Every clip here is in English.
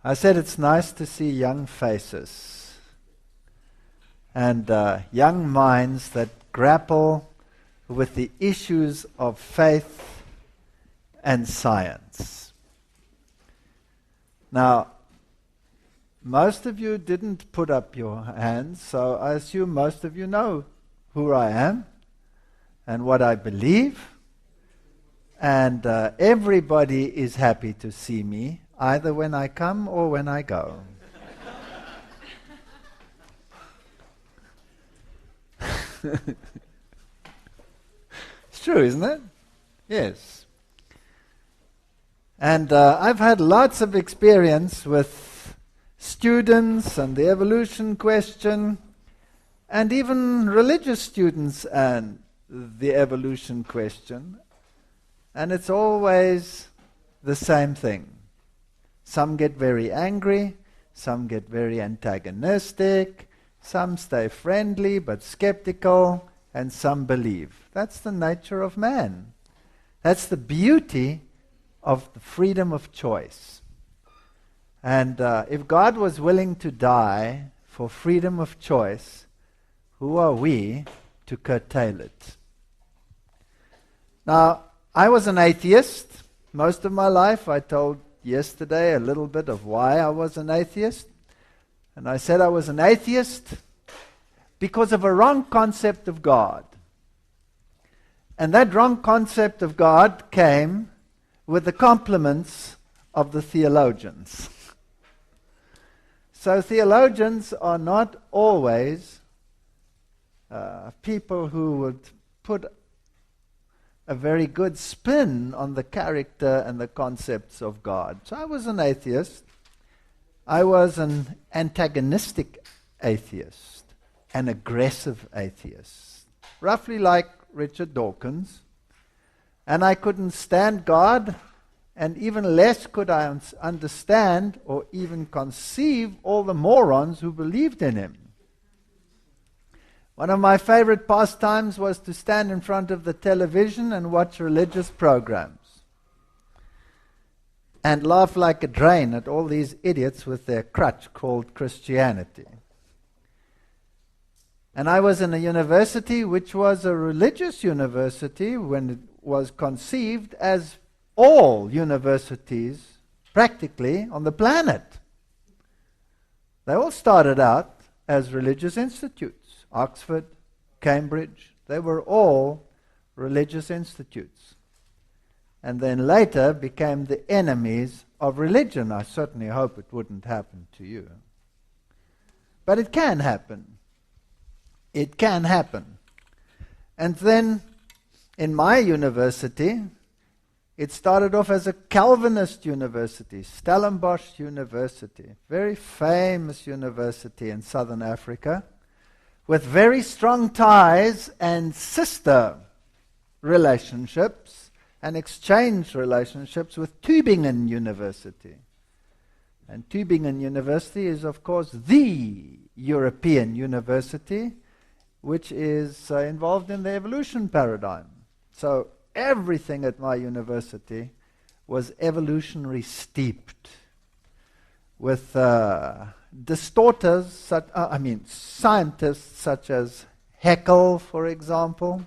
I said it's nice to see young faces and young minds that grapple with the issues of faith and science. Now, most of you didn't put up your hands, so I assume most of you know who I am and what I believe. And everybody is happy to see me, either when I come or when I go. It's true, isn't it? Yes. And I've had lots of experience with students and the evolution question, and even religious students and the evolution question. And it's always the same thing. Some get very angry, some get very antagonistic, some stay friendly but skeptical, and some believe. That's the nature of man. That's the beauty of the freedom of choice. And if God was willing to die for freedom of choice, who are we to curtail it? Now, I was an atheist most of my life. I told yesterday a little bit of why I was an atheist. And I said I was an atheist because of a wrong concept of God. And that wrong concept of God came with the compliments of the theologians. So theologians are not always people who would put a very good spin on the character and the concepts of God. So I was an atheist. I was an antagonistic atheist, an aggressive atheist, roughly like Richard Dawkins. And I couldn't stand God, and even less could I understand or even conceive all the morons who believed in him. One of my favorite pastimes was to stand in front of the television and watch religious programs and laugh like a drain at all these idiots with their crutch called Christianity. And I was in a university which was a religious university when it was conceived as all universities practically on the planet. They all started out as religious institutes. Oxford, Cambridge, they were all religious institutes. And then later became the enemies of religion. I certainly hope it wouldn't happen to you. But it can happen. It can happen. And then in my university, it started off as a Calvinist university, Stellenbosch University, very famous university in southern Africa, with very strong ties and sister relationships and exchange relationships with Tübingen University. And Tübingen University is, of course, the European university which is involved in the evolution paradigm. So everything at my university was evolutionary steeped, with distorters, scientists such as Haeckel, for example,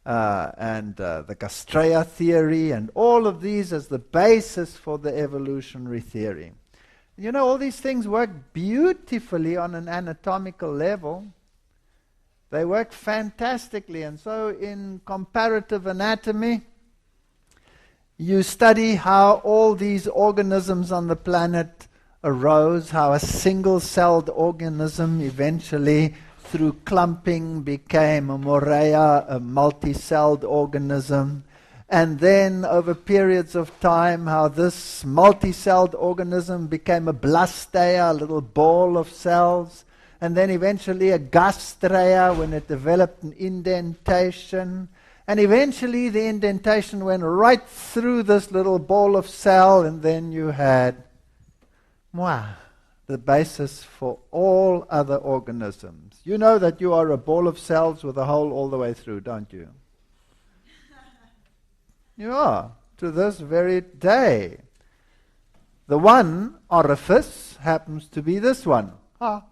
and the Castrea theory, and all of these as the basis for the evolutionary theory. You know, all these things work beautifully on an anatomical level. They work fantastically, and so in comparative anatomy, you study how all these organisms on the planet arose, how a single-celled organism eventually, through clumping, became a morea, a multi-celled organism, and then over periods of time, how this multi-celled organism became a blasteia, a little ball of cells, and then eventually a gastrea when it developed an indentation, and eventually the indentation went right through this little ball of cell, and then you had the basis for all other organisms. You know that you are a ball of cells with a hole all the way through, don't you? You are, to this very day. The one orifice happens to be this one. Ah.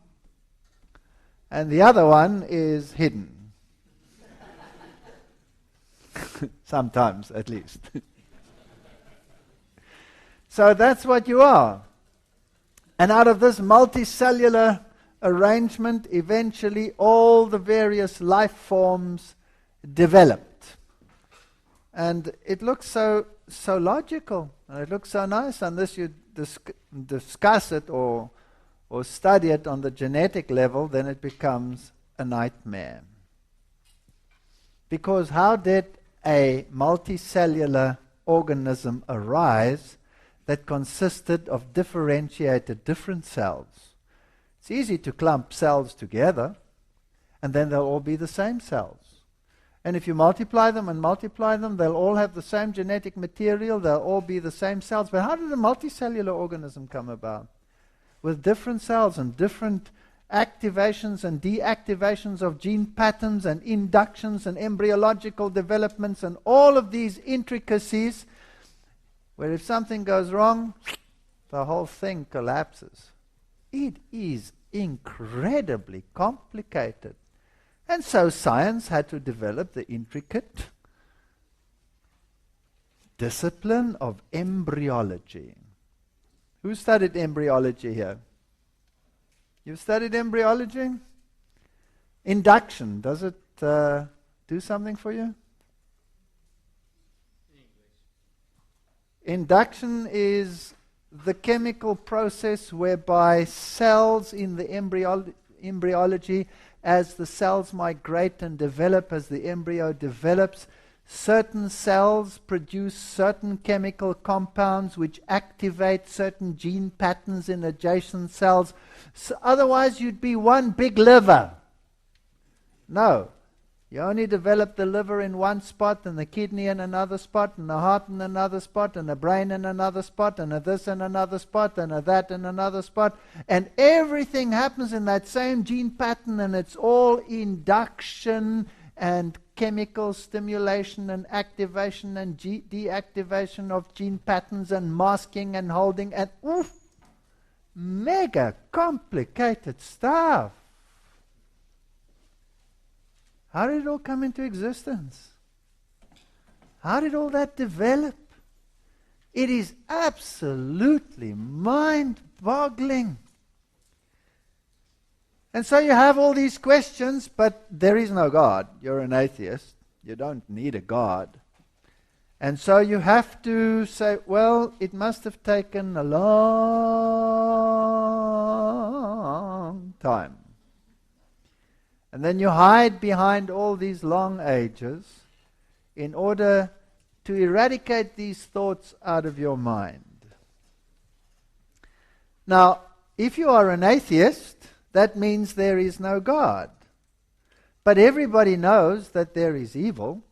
And the other one is hidden. Sometimes, at least. So that's what you are. And out of this multicellular arrangement, eventually all the various life forms developed. And it looks so logical, and it looks so nice unless you discuss it or study it on the genetic level. Then it becomes a nightmare. Because how did a multicellular organism arise that consisted of differentiated different cells? It's easy to clump cells together, and then they'll all be the same cells. And if you multiply them, they'll all have the same genetic material, they'll all be the same cells. But how did a multicellular organism come about? With different cells and different activations and deactivations of gene patterns and inductions and embryological developments and all of these intricacies, where if something goes wrong, the whole thing collapses. It is incredibly complicated. And so science had to develop the intricate discipline of embryology. Who studied embryology here? You've studied embryology? Induction, does it do something for you? Induction is the chemical process whereby cells in the embryology, as the cells migrate and develop, as the embryo develops, certain cells produce certain chemical compounds which activate certain gene patterns in adjacent cells. So otherwise you'd be one big liver. No. You only develop the liver in one spot, and the kidney in another spot, and the heart in another spot, and the brain in another spot, and a this in another spot, and a that in another spot. And everything happens in that same gene pattern, and it's all induction and chemical stimulation and activation and deactivation of gene patterns and masking and holding and mega complicated stuff. How did it all come into existence? How did all that develop? It is absolutely mind-boggling. And so you have all these questions, but there is no God. You're an atheist. You don't need a God. And so you have to say, well, it must have taken a long time. And then you hide behind all these long ages in order to eradicate these thoughts out of your mind. Now, if you are an atheist, that means there is no God. But everybody knows that there is evil,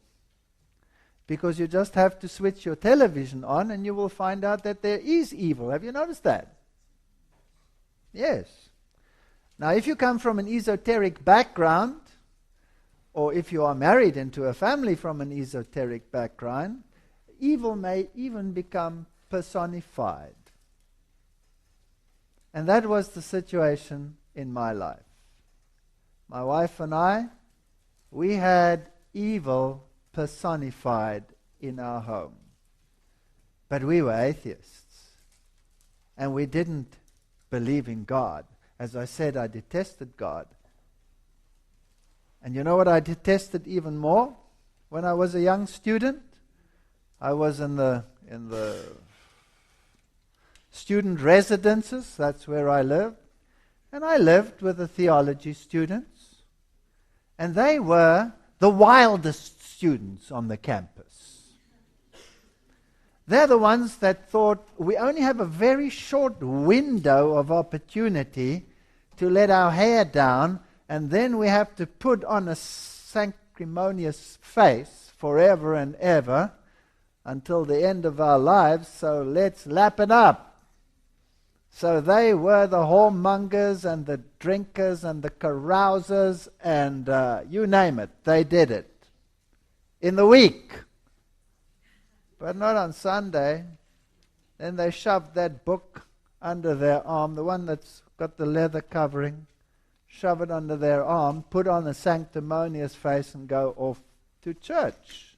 because you just have to switch your television on and you will find out that there is evil. Have you noticed that? Yes. Now, if you come from an esoteric background, or if you are married into a family from an esoteric background, evil may even become personified. And that was the situation in my life. My wife and I, we had evil personified in our home. But we were atheists. And we didn't believe in God. As I said, I detested God. And you know what I detested even more? When I was a young student, I was in the student residences. That's where I lived. And I lived with the theology students. And they were the wildest students on the campus. They're the ones that thought we only have a very short window of opportunity to let our hair down, and then we have to put on a sanctimonious face forever and ever until the end of our lives, so let's lap it up. So they were the whoremongers and the drinkers and the carousers and you name it, they did it. In the week. But not on Sunday. Then they shove that book under their arm, the one that's got the leather covering, shove it under their arm, put on a sanctimonious face and go off to church.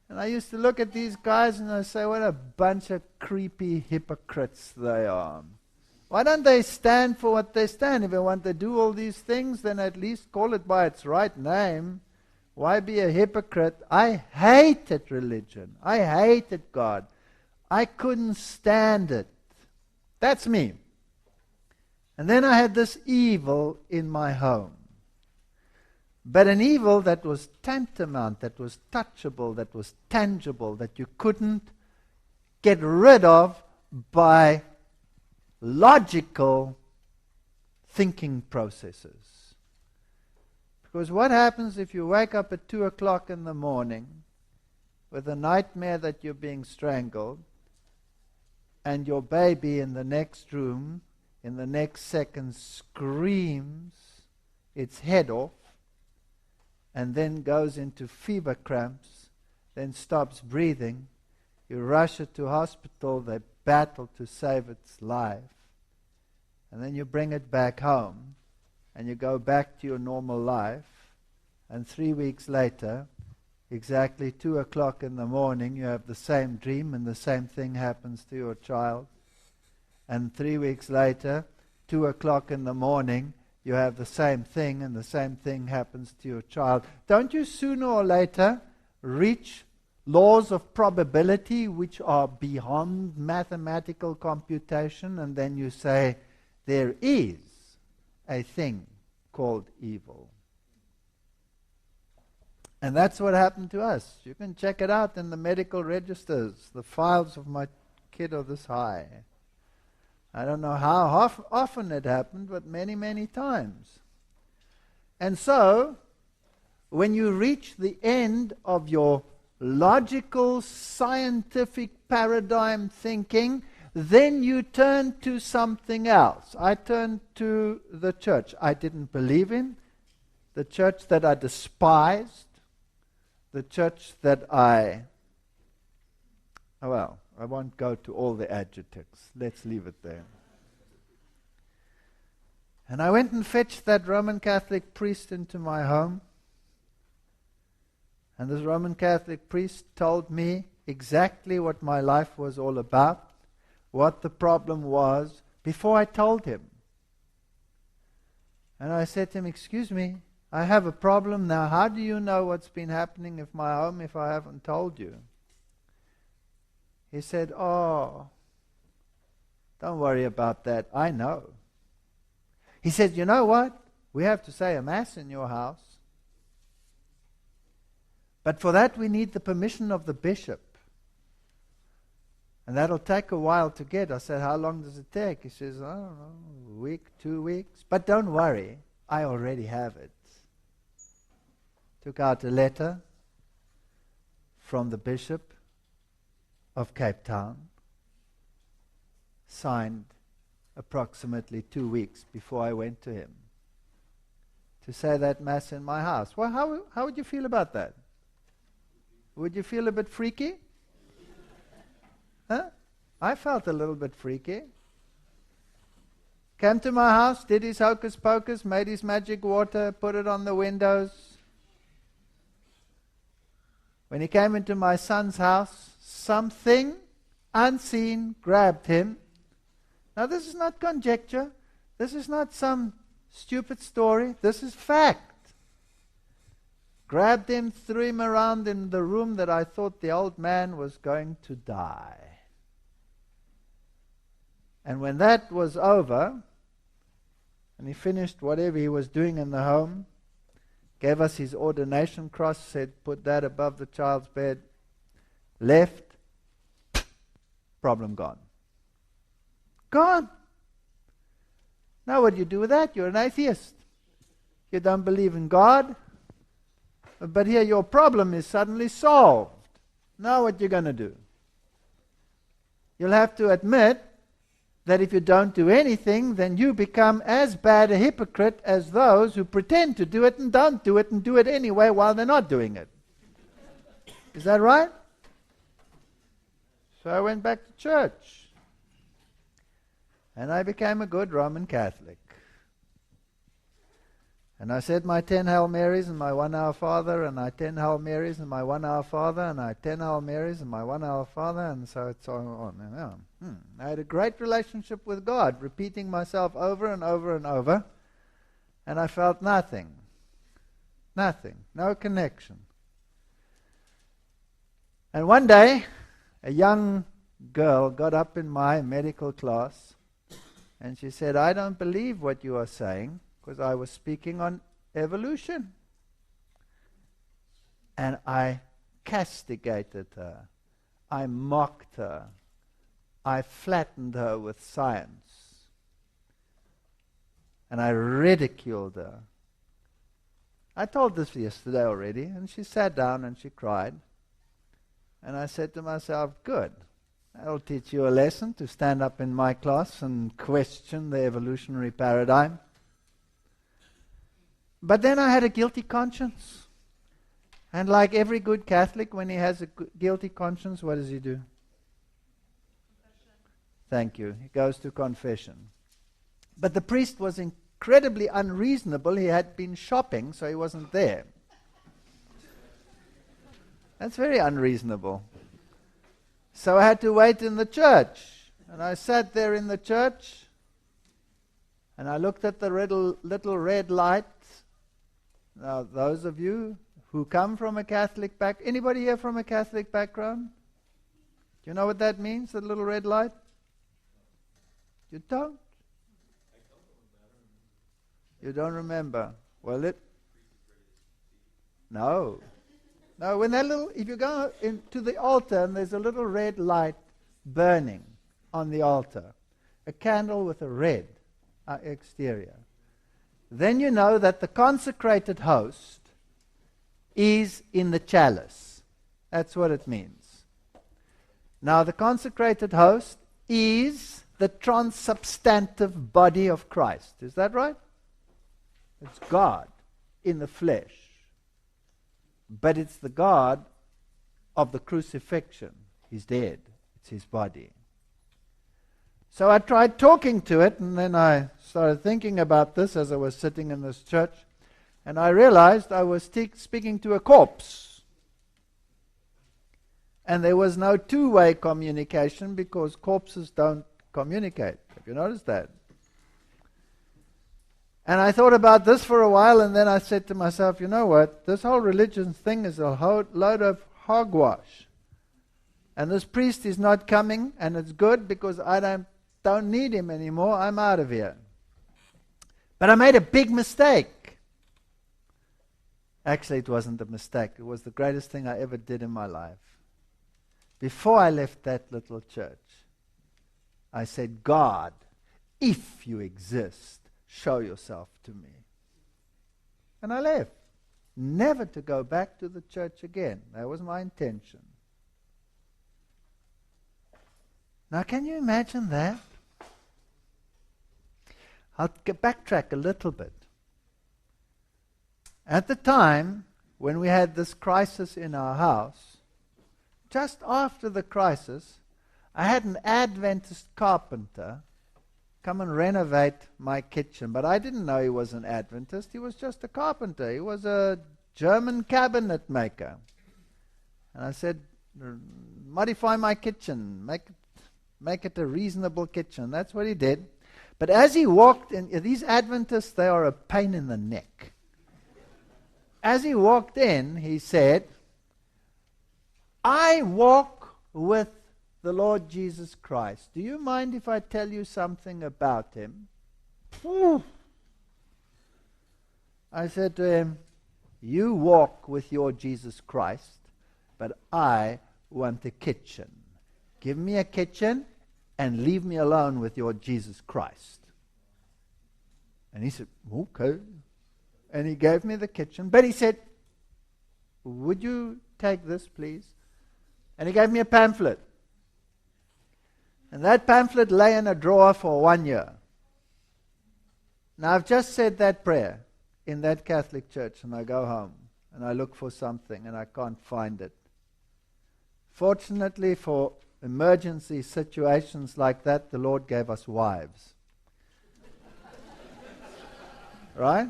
And I used to look at these guys and I say, what a bunch of creepy hypocrites they are. Why don't they stand for what they stand? If they want to do all these things, then at least call it by its right name. Why be a hypocrite? I hated religion. I hated God. I couldn't stand it. That's me. And then I had this evil in my home. But an evil that was tantamount, that was touchable, that was tangible, that you couldn't get rid of by logical thinking processes. Because what happens if you wake up at 2 o'clock in the morning with a nightmare that you're being strangled, and your baby in the next room, in the next second, screams its head off, and then goes into fever cramps, then stops breathing. You rush it to hospital, they battle to save its life, and then you bring it back home, and you go back to your normal life, and 3 weeks later, exactly 2 o'clock in the morning, you have the same dream, and the same thing happens to your child. And 3 weeks later, 2 o'clock in the morning, you have the same thing, and the same thing happens to your child. Don't you sooner or later reach laws of probability which are beyond mathematical computation, and then you say, there is a thing called evil. And that's what happened to us. You can check it out in the medical registers. The files of my kid are this high. I don't know how often it happened, but many, many times. And so, when you reach the end of your logical, scientific paradigm thinking, then you turn to something else. I turned to the church I didn't believe in, the church that I despised, the church that I won't go to all the adjectives. Let's leave it there. And I went and fetched that Roman Catholic priest into my home. And this Roman Catholic priest told me exactly what my life was all about, what the problem was, before I told him. And I said to him, excuse me, I have a problem now. How do you know what's been happening in my home if I haven't told you? He said, oh, don't worry about that. I know. He said, you know what? We have to say a mass in your house. But for that we need the permission of the bishop. And that'll take a while to get. I said, how long does it take? He says, I don't know, a week, 2 weeks. But don't worry, I already have it. Took out a letter from the Bishop of Cape Town, signed approximately 2 weeks before I went to him to say that mass in my house. Well, how would you feel about that? Would you feel a bit freaky? Huh? I felt a little bit freaky. Came to my house, did his hocus pocus, made his magic water, put it on the windows. When he came into my son's house, something unseen grabbed him. Now this is not conjecture. This is not some stupid story. This is fact. Grabbed him, threw him around in the room that I thought the old man was going to die. And when that was over, and he finished whatever he was doing in the home, gave us his ordination cross, said, put that above the child's bed, left, problem gone. Gone. Now what do you do with that? You're an atheist. You don't believe in God. But here your problem is suddenly solved. Now what you're going to do? You'll have to admit that if you don't do anything, then you become as bad a hypocrite as those who pretend to do it and don't do it and do it anyway while they're not doing it. Is that right? So I went back to church. And I became a good Roman Catholic. And I said my 10 Hail Marys and my 1 Our Father, and I 10 Hail Marys and my 1 Our Father, and I 10 Hail Marys and my 1 Our Father, and so it's on and on. I had a great relationship with God, repeating myself over and over and over, and I felt nothing. Nothing. No connection. And one day, a young girl got up in my medical class, and she said, I don't believe what you are saying, because I was speaking on evolution. And I castigated her. I mocked her. I flattened her with science. And I ridiculed her. I told this yesterday already, and she sat down and she cried. And I said to myself, good. That'll teach you a lesson to stand up in my class and question the evolutionary paradigm. But then I had a guilty conscience. And like every good Catholic, when he has a guilty conscience, what does he do? Confession. Thank you. He goes to confession. But the priest was incredibly unreasonable. He had been shopping, so he wasn't there. That's very unreasonable. So I had to wait in the church. And I sat there in the church, and I looked at the little red light. Now, those of you who come from a Catholic anybody here from a Catholic background? Do you know what that means, the little red light? You don't? You don't remember? Well, No, when if you go into the altar and there's a little red light burning on the altar, a candle with a red exterior, then you know that the consecrated host is in the chalice. That's what it means. Now, the consecrated host is the transubstantive body of Christ. Is that right? It's God in the flesh. But it's the God of the crucifixion. He's dead. It's his body. So I tried talking to it, and then I started thinking about this as I was sitting in this church, and I realized I was speaking to a corpse. And there was no two-way communication because corpses don't communicate. Have you noticed that? And I thought about this for a while, and then I said to myself, you know what? This whole religion thing is a load of hogwash. And this priest is not coming, and it's good because I don't need him anymore. I'm out of here. But I made a big mistake. Actually, it wasn't a mistake. It was the greatest thing I ever did in my life. Before I left that little church, I said, God, if you exist, show yourself to me. And I left. Never to go back to the church again. That was my intention. Now, can you imagine that? I'll backtrack a little bit. At the time when we had this crisis in our house, just after the crisis, I had an Adventist carpenter come and renovate my kitchen. But I didn't know he was an Adventist. He was just a carpenter. He was a German cabinet maker. And I said, modify my kitchen. Make it a reasonable kitchen. That's what he did. But as he walked in, these Adventists, they are a pain in the neck. As he walked in, he said, I walk with the Lord Jesus Christ. Do you mind if I tell you something about him? Whew. I said to him, you walk with your Jesus Christ, but I want a kitchen. Give me a kitchen and leave me alone with your Jesus Christ. And he said, okay. And he gave me the kitchen. But he said, would you take this, please? And he gave me a pamphlet. And that pamphlet lay in a drawer for 1 year. Now, I've just said that prayer in that Catholic church, and I go home, and I look for something, and I can't find it. Fortunately for emergency situations like that, the Lord gave us wives. Right?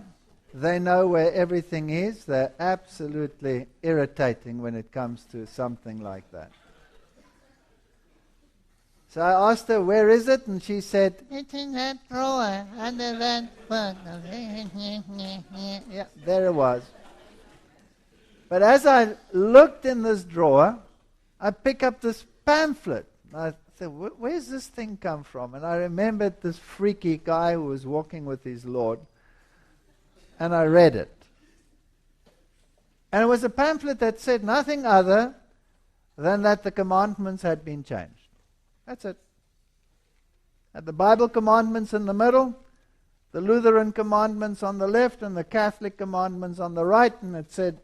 They know where everything is. They're absolutely irritating when it comes to something like that. So I asked her, where is it? And she said, it's in that drawer under that book. Yeah, there it was. But as I looked in this drawer, I picked up this pamphlet. I said, where's this thing come from? And I remembered this freaky guy who was walking with his Lord. And I read it. And it was a pamphlet that said nothing other than that the commandments had been changed. That's it. Had the Bible commandments in the middle, the Lutheran commandments on the left, and the Catholic commandments on the right, and it said,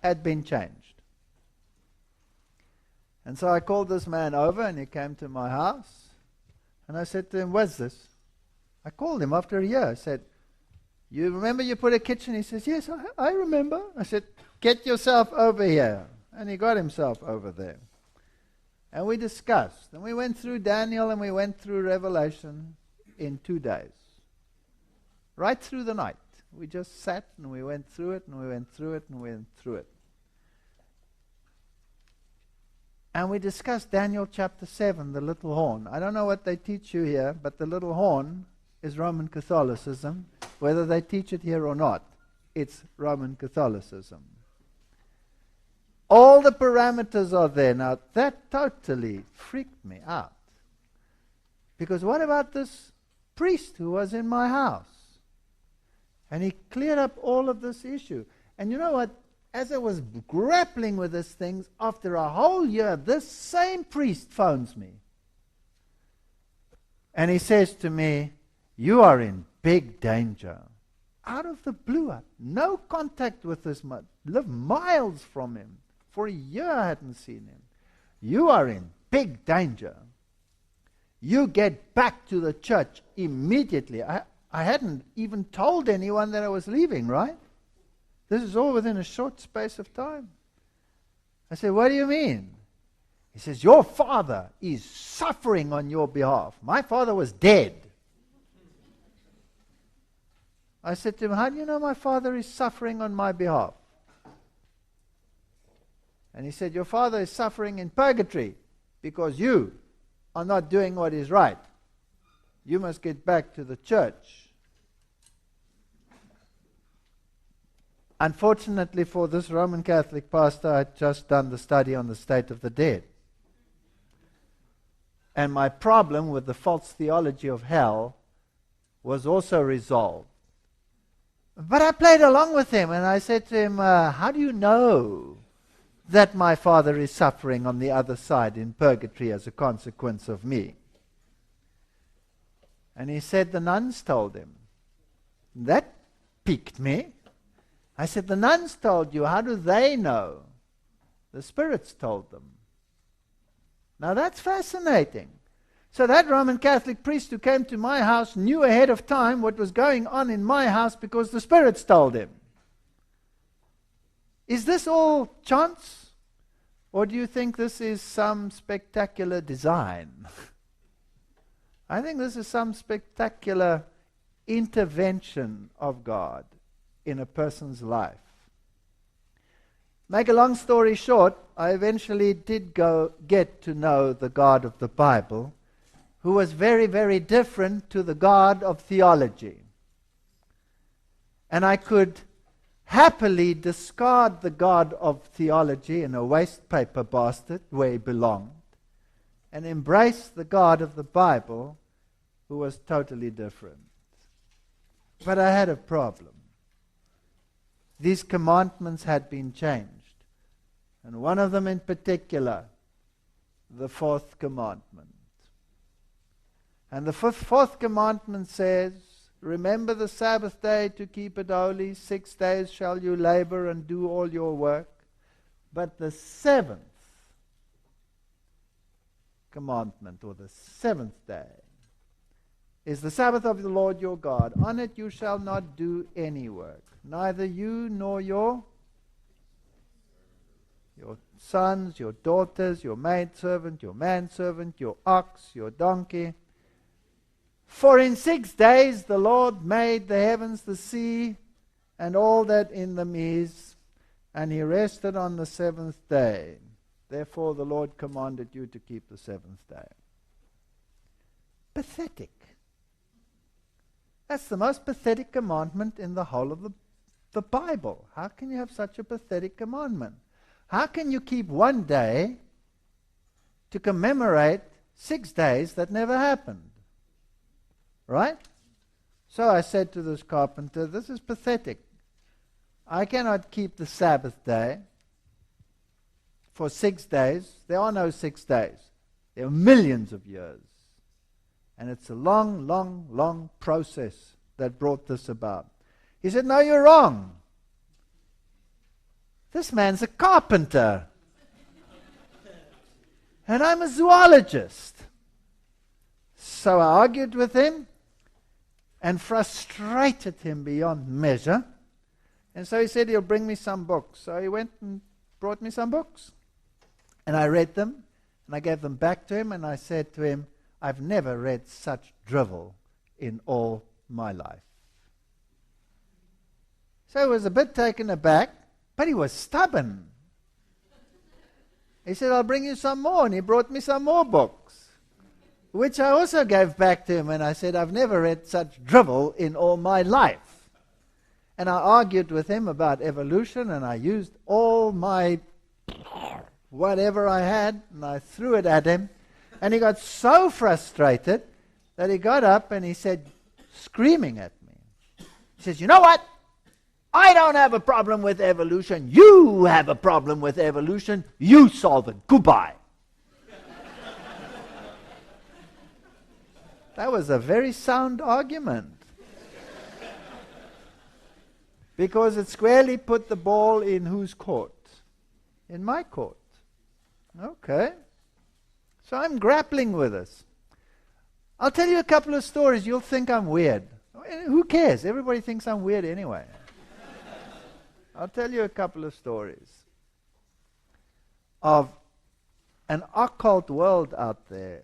had been changed. And so I called this man over, and he came to my house, and I said to him, what's this? I called him after a year. I said, you remember you put a kitchen? He says, yes, I remember. I said, get yourself over here. And he got himself over there. And we discussed. And we went through Daniel and we went through Revelation in 2 days. Right through the night. We just sat and we went through it and we went through it and we went through it. And we discussed Daniel chapter 7, the little horn. I don't know what they teach you here, but the little horn is Roman Catholicism. Whether they teach it here or not, it's Roman Catholicism. All the parameters are there. Now, that totally freaked me out. Because what about this priest who was in my house? And he cleared up all of this issue. And you know what? As I was grappling with these things, after a whole year, this same priest phones me. And he says to me, you are in big danger. Out of the blue, no contact with this man. Live miles from him. For a year I hadn't seen him. You are in big danger. You get back to the church immediately. I hadn't even told anyone that I was leaving, right? This is all within a short space of time. I said, what do you mean? He says, your father is suffering on your behalf. My father was dead. I said to him, how do you know my father is suffering on my behalf? And he said, your father is suffering in purgatory because you are not doing what is right. You must get back to the church. Unfortunately for this Roman Catholic pastor, I had just done the study on the state of the dead. And my problem with the false theology of hell was also resolved. But I played along with him and I said to him, how do you know that my father is suffering on the other side in purgatory as a consequence of me? And he said the nuns told him. That piqued me. I said, the nuns told you. How do they know? The spirits told them. Now that's fascinating. So that Roman Catholic priest who came to my house knew ahead of time what was going on in my house because the spirits told him. Is this all chance? Or do you think this is some spectacular design? I think this is some spectacular intervention of God in a person's life. Make a long story short, I eventually did get to know the God of the Bible, who was very, very different to the God of theology. And I could happily discard the God of theology in a waste paper basket where he belonged and embrace the God of the Bible, who was totally different. But I had a problem. These commandments had been changed. And one of them in particular, the fourth commandment. And the fourth commandment says, remember the Sabbath day to keep it holy. 6 days shall you labor and do all your work. But the seventh commandment, or the seventh day, is the Sabbath of the Lord your God. On it you shall not do any work, neither you nor your sons, your daughters, your maidservant, your manservant, your ox, your donkey. For in 6 days the Lord made the heavens, the sea, and all that in them is, and he rested on the seventh day. Therefore the Lord commanded you to keep the seventh day. Pathetic. That's the most pathetic commandment in the whole of the Bible. How can you have such a pathetic commandment? How can you keep one day to commemorate 6 days that never happened? Right? So I said to this carpenter, this is pathetic. I cannot keep the Sabbath day for 6 days. There are no 6 days. There are millions of years. And it's a long, long, long process that brought this about. He said, no, you're wrong. This man's a carpenter. And I'm a zoologist. So I argued with him and frustrated him beyond measure. And so he said he'll bring me some books. So he went and brought me some books. And I read them, and I gave them back to him, and I said to him, I've never read such drivel in all my life. So he was a bit taken aback, but he was stubborn. He said, I'll bring you some more, and he brought me some more books, which I also gave back to him, and I said, I've never read such drivel in all my life. And I argued with him about evolution, and I used all my whatever I had, and I threw it at him. And he got so frustrated that he got up and he said, screaming at me, he says, you know what? I don't have a problem with evolution. You have a problem with evolution. You solve it. Goodbye. That was a very sound argument. Because it squarely put the ball in whose court? In my court. Okay. So I'm grappling with this. I'll tell you a couple of stories. You'll think I'm weird. Who cares? Everybody thinks I'm weird anyway. I'll tell you a couple of stories of an occult world out there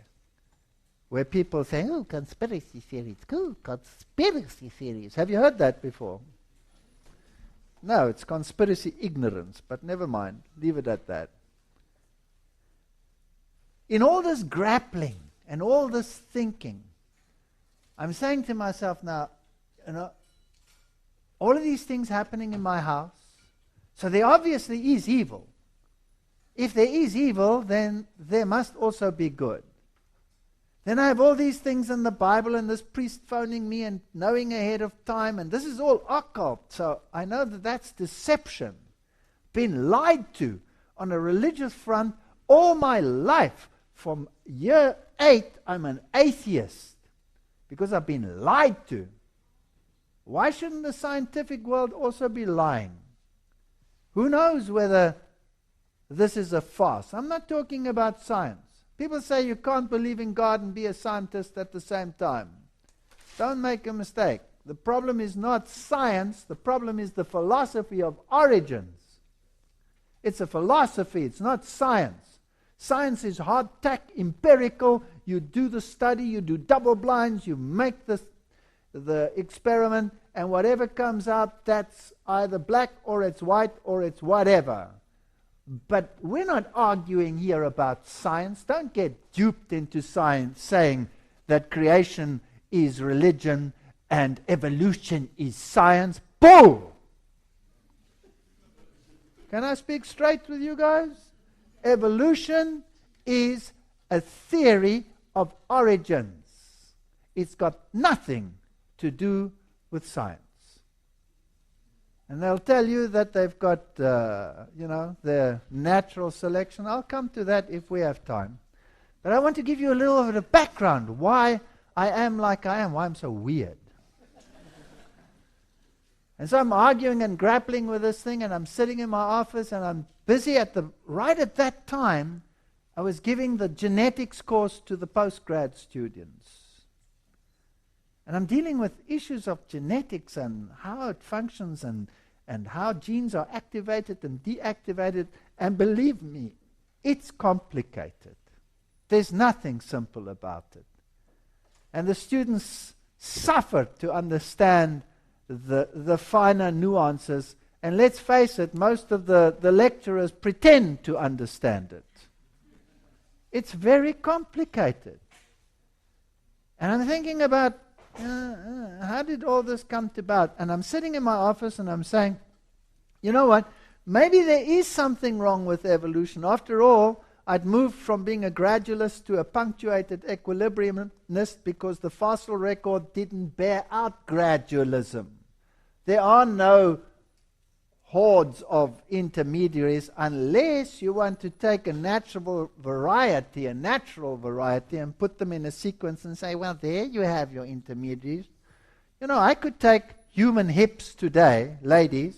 where people say, oh, conspiracy theories, cool, conspiracy theories. Have you heard that before? No, it's conspiracy ignorance, but never mind. Leave it at that. In all this grappling and all this thinking, I'm saying to myself now, all of these things happening in my house, so there obviously is evil. If there is evil, then there must also be good. Then I have all these things in the Bible and this priest phoning me and knowing ahead of time, and this is all occult, so I know that that's deception. Been lied to on a religious front all my life. From year 8, I'm an atheist because I've been lied to. Why shouldn't the scientific world also be lying? Who knows whether this is a farce? I'm not talking about science. People say you can't believe in God and be a scientist at the same time. Don't make a mistake. The problem is not science. The problem is the philosophy of origins. It's a philosophy. It's not science. Science is hard-tack, empirical. You do the study, you do double blinds, you make the experiment, and whatever comes out, that's either black or it's white or it's whatever. But we're not arguing here about science. Don't get duped into science saying that creation is religion and evolution is science. Bull! Can I speak straight with you guys? Evolution is a theory of origins. It's got nothing to do with science. And they'll tell you that they've got, their natural selection. I'll come to that if we have time. But I want to give you a little bit of background, why I am like I am, why I'm so weird. And so I'm arguing and grappling with this thing, and I'm sitting in my office, and I'm busy right at that time, I was giving the genetics course to the postgrad students. And I'm dealing with issues of genetics and how it functions and and how genes are activated and deactivated. And believe me, it's complicated. There's nothing simple about it. And the students suffered to understand the finer nuances. And let's face it, most of the lecturers pretend to understand it. It's very complicated. And I'm thinking about, how did all this come about? And I'm sitting in my office and I'm saying, you know what? Maybe there is something wrong with evolution. After all, I'd moved from being a gradualist to a punctuated equilibriumist because the fossil record didn't bear out gradualism. There are no hordes of intermediaries unless you want to take a natural variety, and put them in a sequence and say, well, there you have your intermediaries. You know, I could take human hips today, ladies.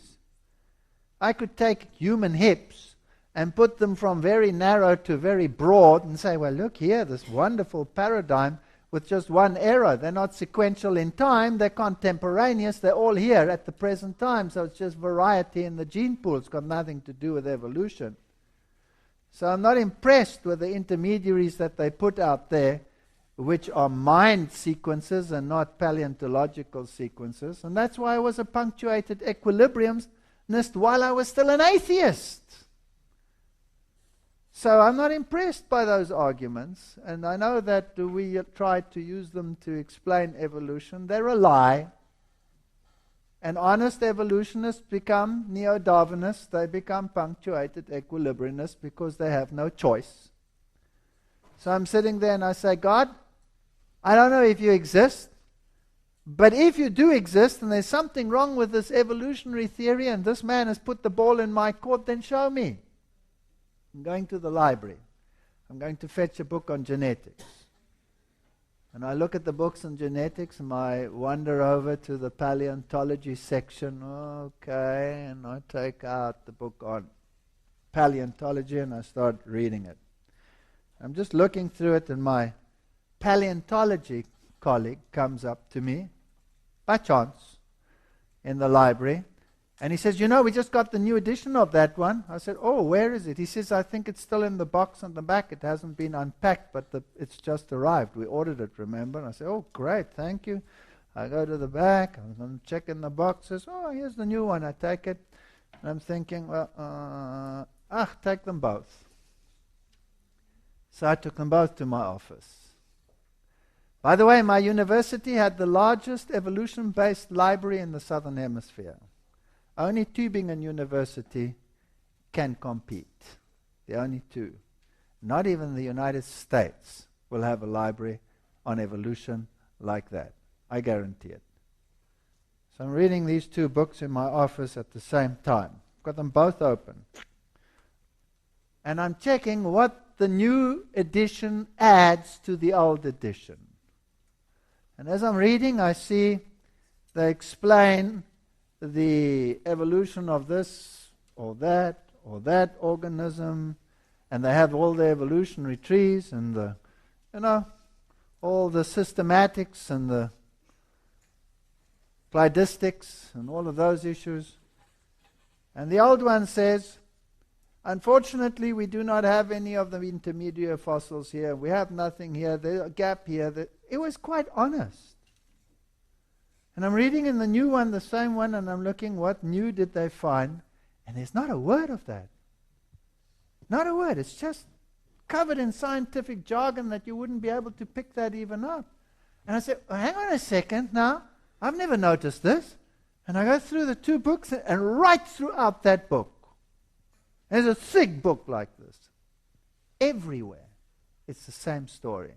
I could take human hips and put them from very narrow to very broad and say, well, look here, this wonderful paradigm with just one error. They're not sequential in time, they're contemporaneous, they're all here at the present time, so it's just variety in the gene pool. It's got nothing to do with evolution. So I'm not impressed with the intermediaries that they put out there, which are mind sequences and not paleontological sequences, and that's why I was a punctuated equilibriumist while I was still an atheist. So I'm not impressed by those arguments, and I know that we tried to use them to explain evolution. They're a lie. And honest evolutionists become neo-Darwinists. They become punctuated equilibriumists because they have no choice. So I'm sitting there and I say, God, I don't know if you exist, but if you do exist and there's something wrong with this evolutionary theory and this man has put the ball in my court, then show me. I'm going to the library. I'm going to fetch a book on genetics. And I look at the books on genetics and I wander over to the paleontology section. Okay, and I take out the book on paleontology and I start reading it. I'm just looking through it and my paleontology colleague comes up to me by chance in the library. And he says, you know, we just got the new edition of that one. I said, oh, where is it? He says, I think it's still in the box on the back. It hasn't been unpacked, but it's just arrived. We ordered it, remember? And I said, oh, great, thank you. I go to the back. I'm checking the boxes. Oh, here's the new one. I take it. And I'm thinking, well, take them both. So I took them both to my office. By the way, my university had the largest evolution-based library in the Southern Hemisphere. Only Tübingen University can compete. The only two. Not even the United States will have a library on evolution like that. I guarantee it. So I'm reading these two books in my office at the same time. Got them both open. And I'm checking what the new edition adds to the old edition. And as I'm reading, I see they explain the evolution of this or that organism, and they have all the evolutionary trees and the, all the systematics and the cladistics and all of those issues. And the old one says, unfortunately, we do not have any of the intermediate fossils here. We have nothing here. There's a gap here. It was quite honest. And I'm reading in the new one, the same one, and I'm looking what new did they find. And there's not a word of that. Not a word. It's just covered in scientific jargon that you wouldn't be able to pick that even up. And I said, hang on a second now. I've never noticed this. And I go through the two books, and right throughout that book, there's a thick book like this. Everywhere, it's the same story.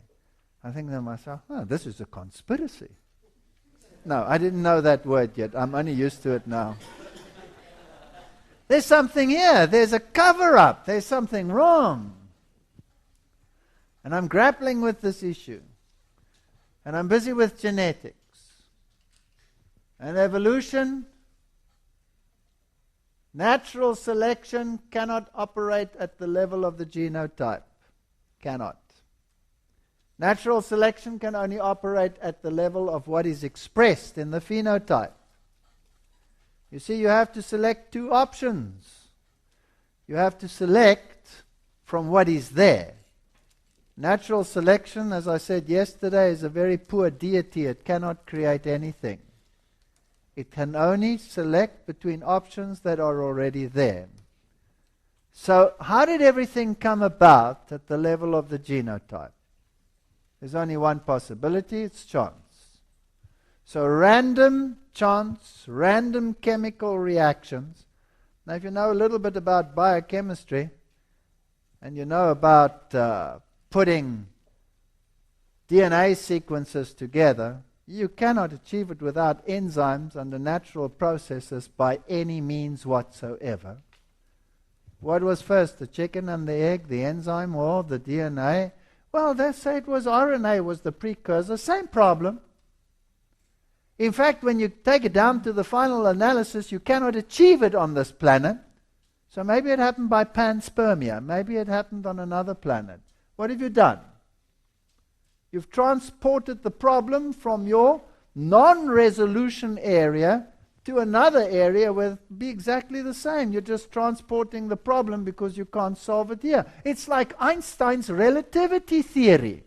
I think to myself, this is a conspiracy. No, I didn't know that word yet. I'm only used to it now. There's something here. There's a cover-up. There's something wrong. And I'm grappling with this issue. And I'm busy with genetics. And evolution, natural selection cannot operate at the level of the genotype. Cannot. Natural selection can only operate at the level of what is expressed in the phenotype. You see, you have to select two options. You have to select from what is there. Natural selection, as I said yesterday, is a very poor deity. It cannot create anything. It can only select between options that are already there. So, how did everything come about at the level of the genotype? There's only one possibility, it's chance. So random chance, random chemical reactions. Now if you know a little bit about biochemistry, and you know about putting DNA sequences together, you cannot achieve it without enzymes under natural processes by any means whatsoever. What was first, the chicken and the egg, the enzyme or the DNA? Well, they say it was RNA was the precursor. Same problem. In fact, when you take it down to the final analysis, you cannot achieve it on this planet. So maybe it happened by panspermia. Maybe it happened on another planet. What have you done? You've transported the problem from your non-resolution area to another area where it will be exactly the same. You're just transporting the problem because you can't solve it here. It's like Einstein's relativity theory.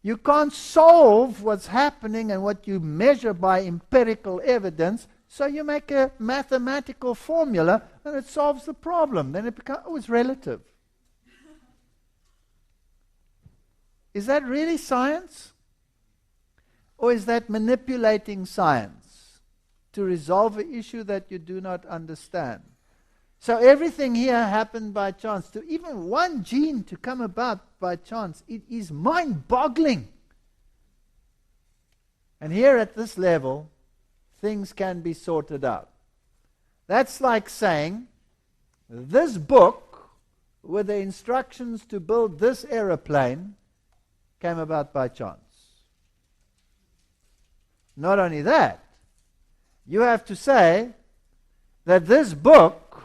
You can't solve what's happening and what you measure by empirical evidence, so you make a mathematical formula and it solves the problem. Then it becomes, oh, it's relative. Is that really science? Or is that manipulating science to resolve an issue that you do not understand? So everything here happened by chance. To even one gene to come about by chance, it is mind-boggling. And here at this level, things can be sorted out. That's like saying, this book with the instructions to build this aeroplane came about by chance. Not only that, you have to say that this book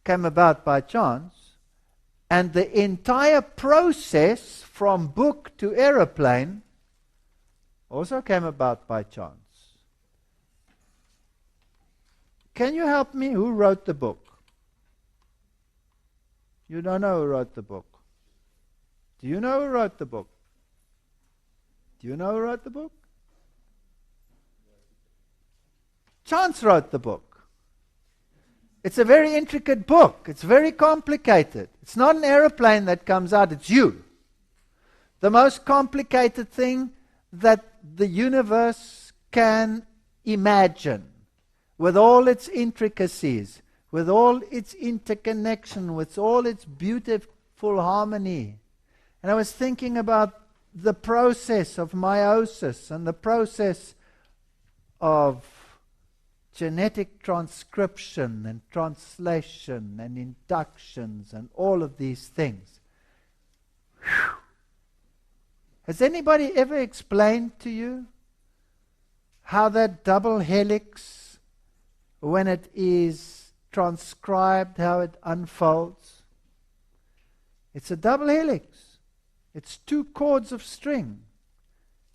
came about by chance, and the entire process from book to aeroplane also came about by chance. Can you help me? Who wrote the book? You don't know who wrote the book. Do you know who wrote the book? Do you know who wrote the book? Chance wrote the book. It's a very intricate book. It's very complicated. It's not an aeroplane that comes out, it's you. The most complicated thing that the universe can imagine, with all its intricacies, with all its interconnection, with all its beautiful harmony. And I was thinking about the process of meiosis and the process of genetic transcription and translation and inductions and all of these things. Whew. Has anybody ever explained to you how that double helix, when it is transcribed, how it unfolds? It's a double helix. It's two cords of string.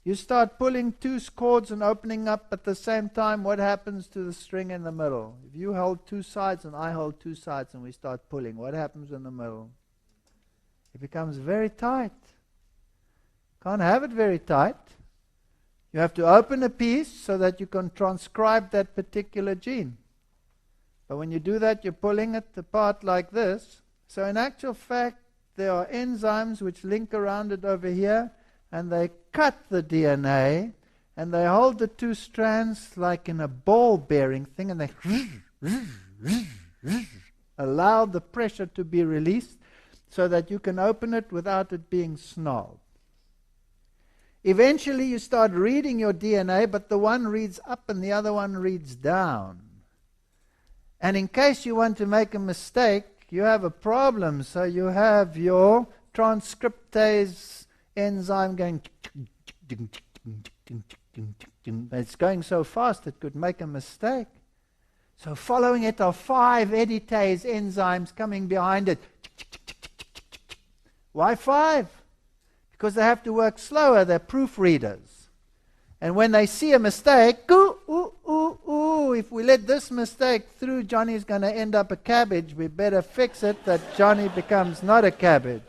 You start pulling two cords and opening up at the same time, what happens to the string in the middle? If you hold two sides and I hold two sides and we start pulling, what happens in the middle? It becomes very tight. Can't have it very tight. You have to open a piece so that you can transcribe that particular gene. But when you do that, you're pulling it apart like this. So in actual fact, there are enzymes which link around it over here, and they cut the DNA, and they hold the two strands like in a ball bearing thing, and they allow the pressure to be released so that you can open it without it being snarled. Eventually you start reading your DNA, but the one reads up and the other one reads down. And in case you want to make a mistake, you have a problem. So you have your transcriptase enzyme going, it's going so fast it could make a mistake. So following it are 5 editase enzymes coming behind it. Why 5? Because they have to work slower, they're proofreaders. And when they see a mistake, if we let this mistake through, Johnny's going to end up a cabbage. We better fix it that Johnny becomes not a cabbage.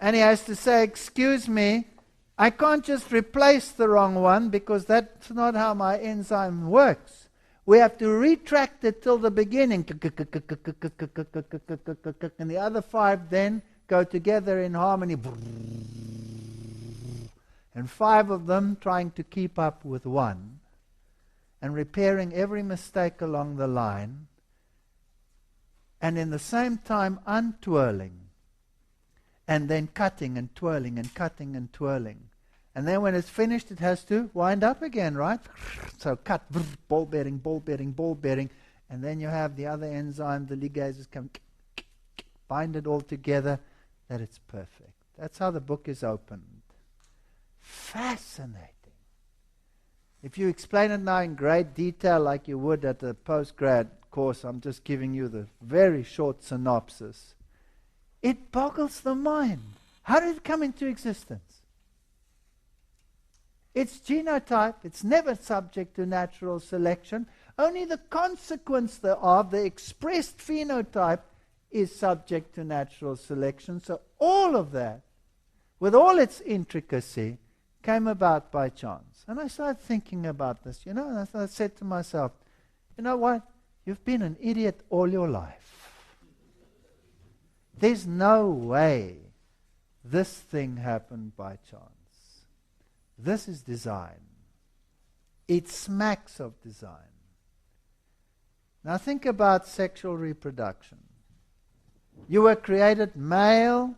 And he has to say, excuse me, I can't just replace the wrong one because that's not how my enzyme works. We have to retract it till the beginning. And the other 5 then go together in harmony. And 5 of them trying to keep up with 1. And repairing every mistake along the line. And in the same time untwirling. And then cutting and twirling and cutting and twirling. And then when it's finished, it has to wind up again, right? So cut, ball bearing, ball bearing, ball bearing. And then you have the other enzyme, the ligases come, bind it all together, that it's perfect. That's how the book is opened. Fascinating. If you explain it now in great detail like you would at a postgrad course, I'm just giving you the very short synopsis. It boggles the mind. How did it come into existence? It's genotype. It's never subject to natural selection. Only the consequence thereof, the expressed phenotype, is subject to natural selection. So all of that, with all its intricacy, came about by chance. And I started thinking about this, and I said to myself, you know what? You've been an idiot all your life. There's no way this thing happened by chance. This is design. It smacks of design. Now think about sexual reproduction. You were created male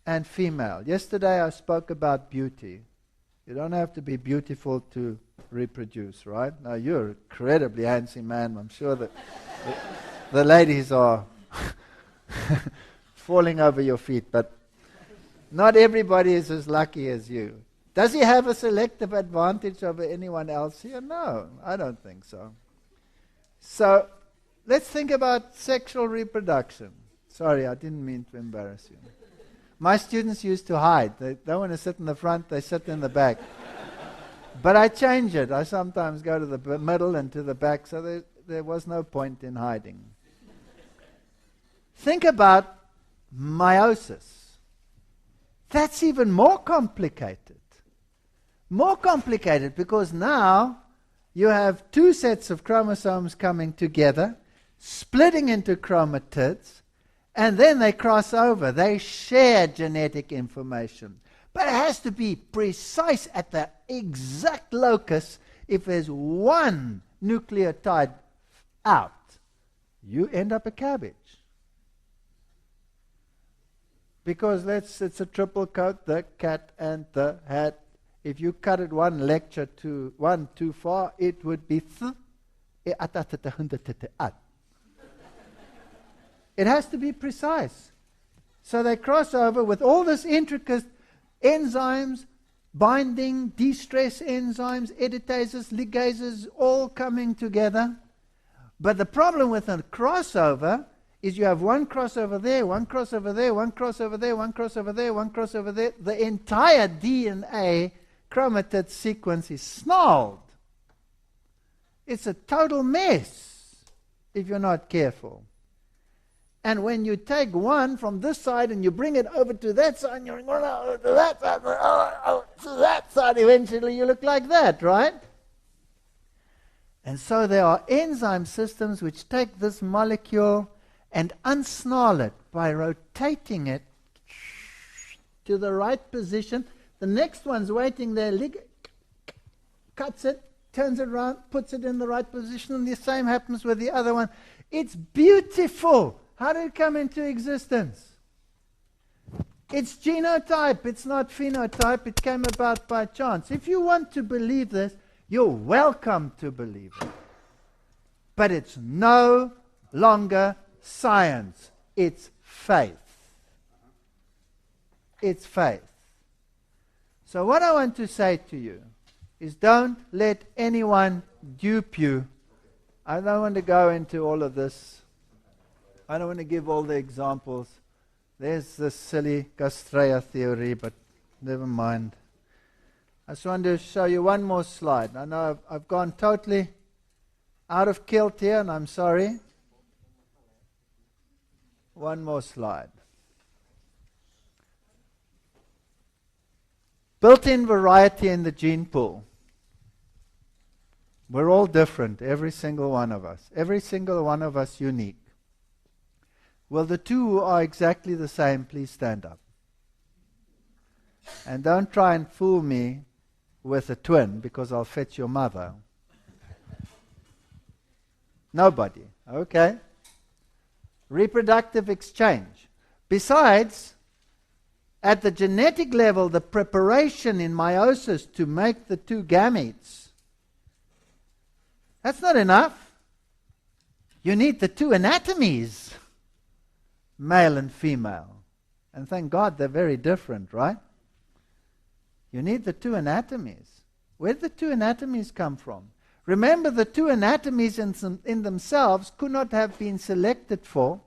and female. Yesterday I spoke about beauty. You don't have to be beautiful to reproduce, right? Now you're an incredibly handsome man. I'm sure that the ladies are falling over your feet, but not everybody is as lucky as you. Does he have a selective advantage over anyone else here? No, I don't think so. So, let's think about sexual reproduction. Sorry, I didn't mean to embarrass you. My students used to hide. They don't want to sit in the front, they sit in the back. But I change it. I sometimes go to the middle and to the back, so there was no point in hiding. Think about meiosis. That's even more complicated. More complicated because now you have 2 sets of chromosomes coming together, splitting into chromatids, and then they cross over. They share genetic information. But it has to be precise at the exact locus. If there's one nucleotide out, you end up a cabbage. Because it's a triple coat, the cat and the hat. If you cut it one lecture too far, it would be it has to be precise. So they cross over with all this intricate enzymes, binding, de-stress enzymes, editases, ligases, all coming together. But the problem with a crossover is you have one crossover there, one crossover there, one crossover there, one crossover there, one crossover there. The entire DNA chromatid sequence is snarled. It's a total mess if you're not careful. And when you take one from this side and you bring it over to that side, and you're going to that side, to that side, eventually you look like that, right? And so there are enzyme systems which take this molecule and unsnarl it by rotating it to the right position. The next one's waiting there, cuts it, turns it around, puts it in the right position, and the same happens with the other one. It's beautiful. How did it come into existence? It's genotype, it's not phenotype. It came about by chance. If you want to believe this, you're welcome to believe it. But it's no longer science. It's faith. It's faith. So what I want to say to you is don't let anyone dupe you. I don't want to go into all of this. I don't want to give all the examples. There's this silly Castrea theory, but never mind. I just wanted to show you one more slide. I know I've gone totally out of kilt here, and I'm sorry. One more slide. Built-in variety in the gene pool. We're all different, every single one of us. Every single one of us unique. Well, the two who are exactly the same, please stand up. And don't try and fool me with a twin, because I'll fetch your mother. Nobody. Okay. Reproductive exchange. Besides, at the genetic level, the preparation in meiosis to make the two gametes, that's not enough. You need the two anatomies, male and female. And thank God they're very different, right? You need the two anatomies. Where did the two anatomies come from? Remember, the two anatomies in themselves could not have been selected for.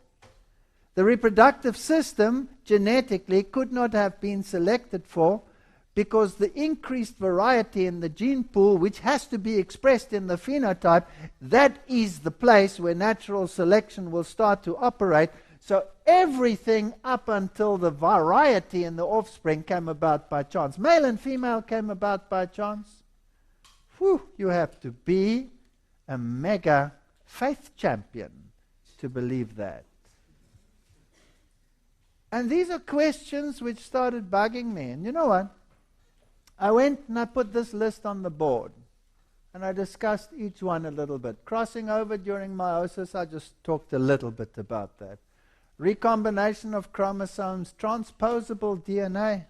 The reproductive system genetically could not have been selected for, because the increased variety in the gene pool, which has to be expressed in the phenotype, that is the place where natural selection will start to operate. So everything up until the variety in the offspring came about by chance. Male and female came about by chance. Whew, you have to be a mega faith champion to believe that. And these are questions which started bugging me. And you know what? I went and I put this list on the board. And I discussed each one a little bit. Crossing over during meiosis, I just talked a little bit about that. Recombination of chromosomes, transposable DNA.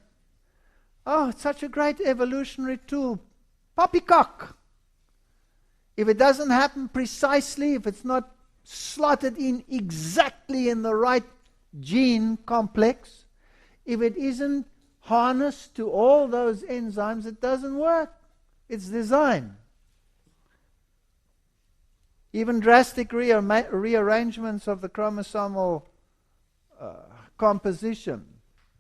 Oh, it's such a great evolutionary tool. Poppycock. If it doesn't happen precisely, if it's not slotted in exactly in the right gene complex, if it isn't harnessed to all those enzymes, it doesn't work. It's design. Even drastic rearrangements of the chromosomal composition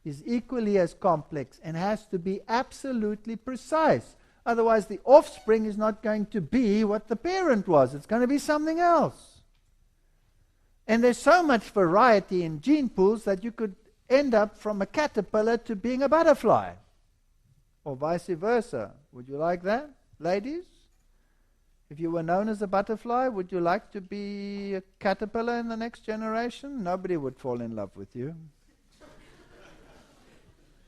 is equally as complex and has to be absolutely precise. Otherwise, the offspring is not going to be what the parent was. It's going to be something else. And there's so much variety in gene pools that you could end up from a caterpillar to being a butterfly. Or vice versa. Would you like that, ladies? If you were known as a butterfly, would you like to be a caterpillar in the next generation? Nobody would fall in love with you.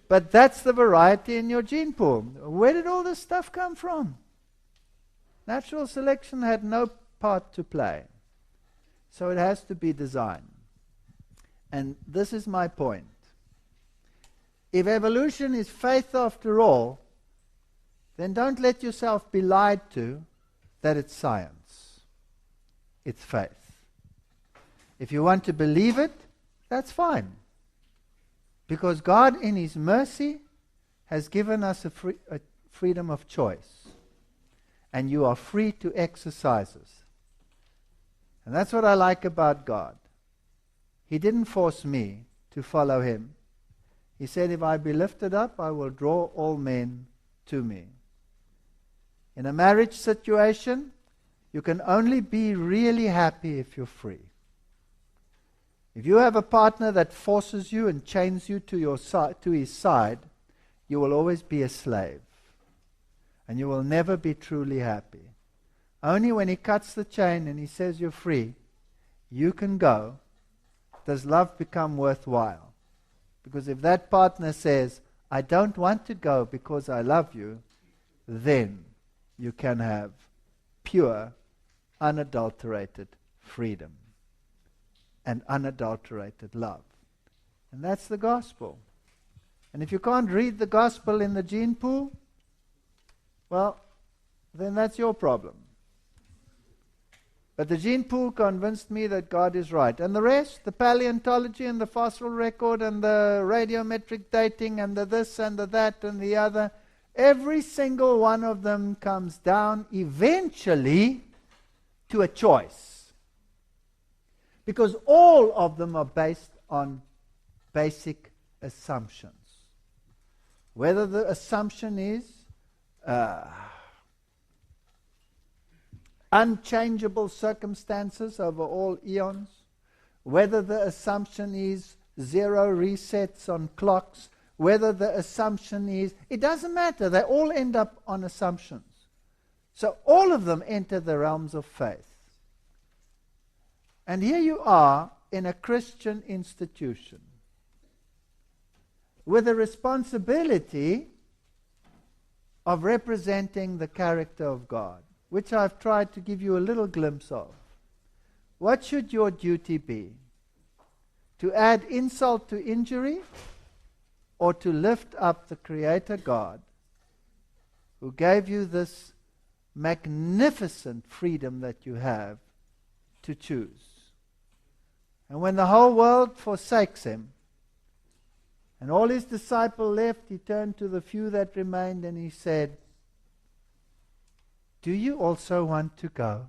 But that's the variety in your gene pool. Where did all this stuff come from? Natural selection had no part to play. So it has to be designed. And this is my point. If evolution is faith after all, then don't let yourself be lied to that it's science. It's faith. If you want to believe it, that's fine. Because God, in His mercy, has given us a freedom of choice. And you are free to exercise it. And that's what I like about God. He didn't force me to follow Him. He said, if I be lifted up, I will draw all men to me. In a marriage situation, you can only be really happy if you're free. If you have a partner that forces you and chains you to his side, you will always be a slave. And you will never be truly happy. Only when He cuts the chain and He says you're free, you can go, does love become worthwhile. Because if that partner says, I don't want to go because I love you, then you can have pure, unadulterated freedom and unadulterated love. And that's the gospel. And if you can't read the gospel in the gene pool, well, then that's your problem. But the gene pool convinced me that God is right. And the rest, the paleontology and the fossil record and the radiometric dating and the this and the that and the other, every single one of them comes down eventually to a choice. Because all of them are based on basic assumptions. Whether the assumption is unchangeable circumstances over all eons, whether the assumption is zero resets on clocks, whether the assumption is, it doesn't matter, they all end up on assumptions. So all of them enter the realms of faith. And here you are in a Christian institution with a responsibility of representing the character of God, which I've tried to give you a little glimpse of. What should your duty be? To add insult to injury, or to lift up the Creator God who gave you this magnificent freedom that you have to choose? And when the whole world forsakes him, and all his disciples left, he turned to the few that remained and he said, do you also want to go?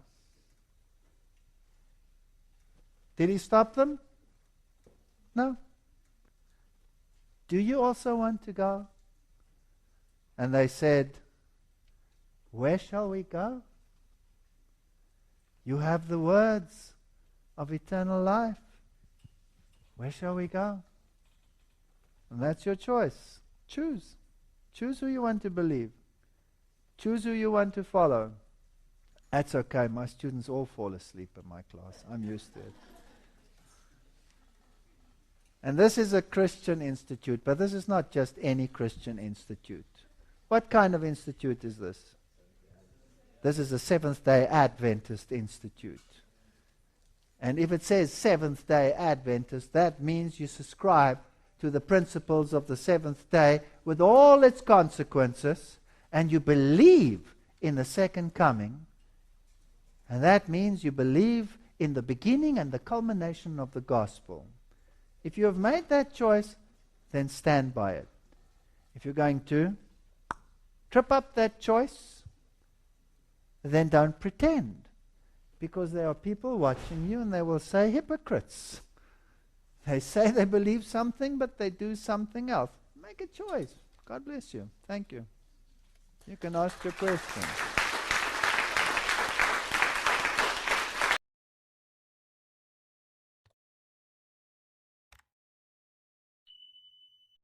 Did he stop them? No. Do you also want to go? And they said, where shall we go? You have the words of eternal life. Where shall we go? And that's your choice. Choose. Choose who you want to believe. Choose who you want to follow. That's okay. My students all fall asleep in my class. I'm used to it. And this is a Christian institute, but this is not just any Christian institute. What kind of institute is this? This is a Seventh-day Adventist institute. And if it says Seventh-day Adventist, that means you subscribe to the principles of the seventh day with all its consequences, and you believe in the second coming. And that means you believe in the beginning and the culmination of the gospel. If you have made that choice, then stand by it. If you're going to trip up that choice, then don't pretend. Because there are people watching you and they will say, hypocrites. They say they believe something, but they do something else. Make a choice. God bless you. Thank you. You can ask your question.